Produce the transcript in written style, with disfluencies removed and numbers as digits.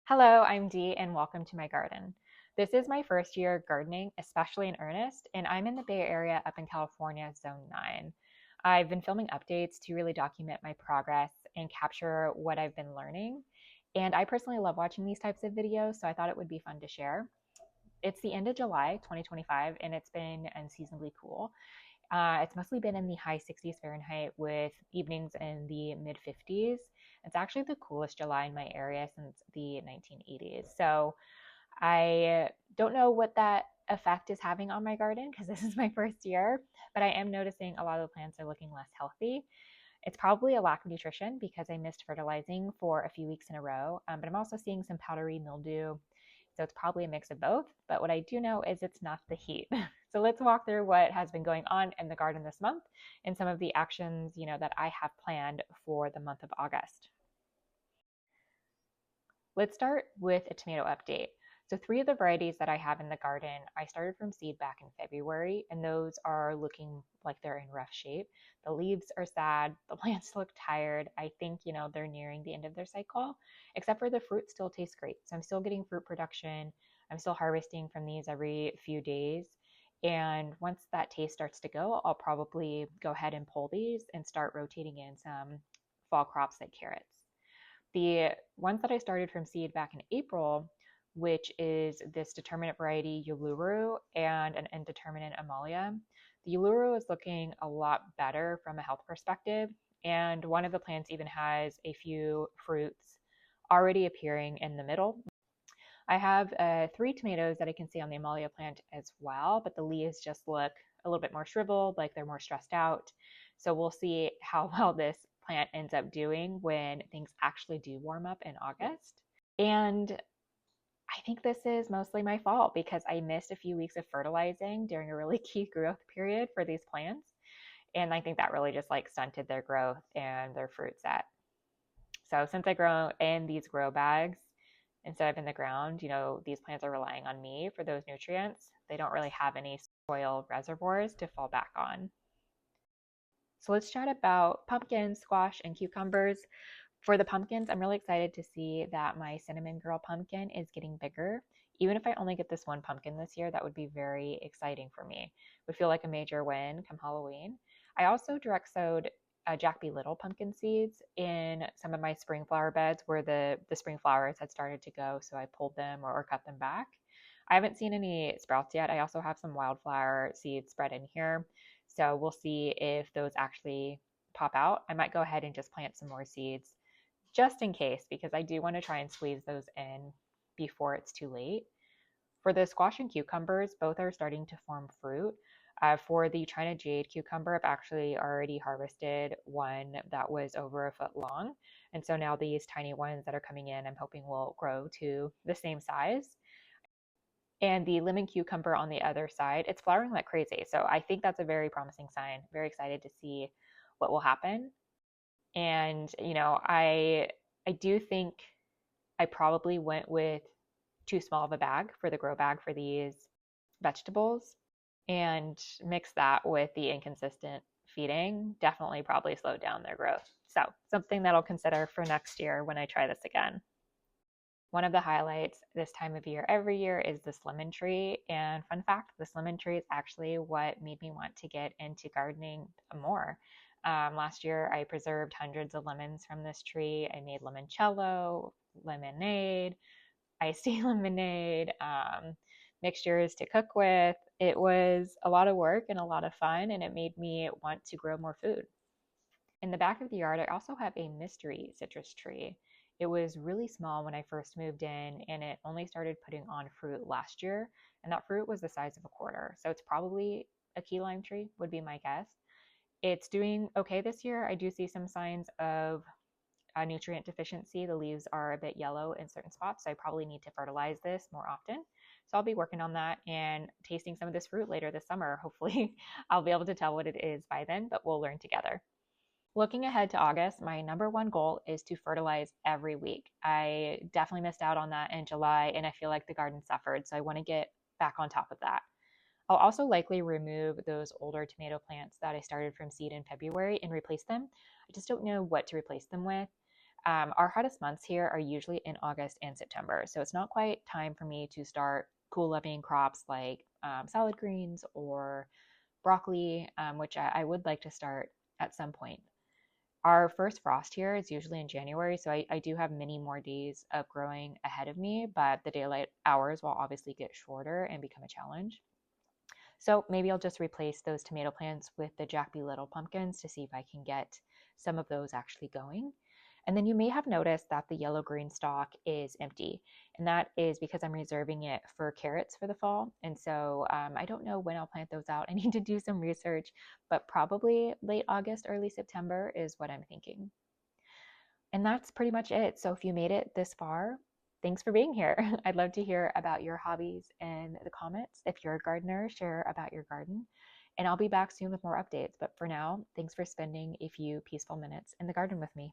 Hello, I'm Dee, and welcome to my garden. This is my first year gardening, especially in earnest, and I'm in the Bay Area up in California, Zone 9. I've been filming updates to really document my progress and capture what I've been learning. And I personally love watching these types of videos, so I thought it would be fun to share. It's the end of July 2025, and it's been unseasonably cool. It's mostly been in the high 60s Fahrenheit with evenings in the mid 50s. It's actually the coolest July in my area since the 1980s. So I don't know what that effect is having on my garden because this is my first year, but I am noticing a lot of the plants are looking less healthy. It's probably a lack of nutrition because I missed fertilizing for a few weeks in a row, but I'm also seeing some powdery mildew. So it's probably a mix of both. But what I do know is it's not the heat. So let's walk through what has been going on in the garden this month and some of the actions, that I have planned for the month of August. Let's start with a tomato update. So 3 of the varieties that I have in the garden, I started from seed back in February, and those are looking like they're in rough shape. The leaves are sad, the plants look tired. I think, they're nearing the end of their cycle, except for the fruit still tastes great. So I'm still getting fruit production. I'm still harvesting from these every few days. And once that taste starts to go, I'll probably go ahead and pull these and start rotating in some fall crops like carrots. The ones that I started from seed back in April, which is this determinate variety Uluru and an indeterminate Amalia. The Uluru is looking a lot better from a health perspective, and one of the plants even has a few fruits already appearing in the middle. I have 3 tomatoes that I can see on the Amalia plant as well, but the leaves just look a little bit more shriveled, like they're more stressed out. So we'll see how well this plant ends up doing when things actually do warm up in August. And I think this is mostly my fault because I missed a few weeks of fertilizing during a really key growth period for these plants. And I think that really just like stunted their growth and their fruit set. So since I grow in these grow bags instead of in the ground, these plants are relying on me for those nutrients. They don't really have any soil reservoirs to fall back on. So let's chat about pumpkins, squash, and cucumbers. For the pumpkins, I'm really excited to see that my cinnamon girl pumpkin is getting bigger. Even if I only get this one pumpkin this year, that would be very exciting for me. It would feel like a major win come Halloween. I also direct sowed Jack B. Little pumpkin seeds in some of my spring flower beds where the spring flowers had started to go, so I pulled them or cut them back. I haven't seen any sprouts yet. I also have some wildflower seeds spread in here, so we'll see if those actually pop out. I might go ahead and just plant some more seeds just in case, because I do want to try and squeeze those in before it's too late. For the squash and cucumbers, both are starting to form fruit. For the China Jade cucumber, I've actually already harvested one that was over a foot long. And so now these tiny ones that are coming in, I'm hoping will grow to the same size. And the lemon cucumber on the other side, it's flowering like crazy. So I think that's a very promising sign. Very excited to see what will happen. And, I do think I probably went with too small of a bag for the grow bag for these vegetables, and mix that with the inconsistent feeding definitely probably slowed down their growth. So something that I'll consider for next year when I try this again. One of the highlights this time of year every year is this lemon tree. And fun fact, this lemon tree is actually what made me want to get into gardening more. Last year, I preserved hundreds of lemons from this tree. I made limoncello, lemonade, iced tea lemonade, mixtures to cook with. It was a lot of work and a lot of fun, and it made me want to grow more food. In the back of the yard, I also have a mystery citrus tree. It was really small when I first moved in, and it only started putting on fruit last year, and that fruit was the size of a quarter. So it's probably a key lime tree, would be my guess. It's doing okay this year. I do see some signs of a nutrient deficiency. The leaves are a bit yellow in certain spots, so I probably need to fertilize this more often. So I'll be working on that and tasting some of this fruit later this summer. Hopefully, I'll be able to tell what it is by then, but we'll learn together. Looking ahead to August, my number one goal is to fertilize every week. I definitely missed out on that in July, and I feel like the garden suffered, so I want to get back on top of that. I'll also likely remove those older tomato plants that I started from seed in February and replace them. I just don't know what to replace them with. Our hottest months here are usually in August and September. So it's not quite time for me to start cool loving crops like salad greens or broccoli, which I would like to start at some point. Our first frost here is usually in January, so I do have many more days of growing ahead of me, but the daylight hours will obviously get shorter and become a challenge. So maybe I'll just replace those tomato plants with the Jack B. Little pumpkins to see if I can get some of those actually going. And then you may have noticed that the yellow green stalk is empty. And that is because I'm reserving it for carrots for the fall. And so I don't know when I'll plant those out. I need to do some research, but probably late August, early September is what I'm thinking. And that's pretty much it. So if you made it this far, thanks for being here. I'd love to hear about your hobbies in the comments. If you're a gardener, share about your garden. And I'll be back soon with more updates. But for now, thanks for spending a few peaceful minutes in the garden with me.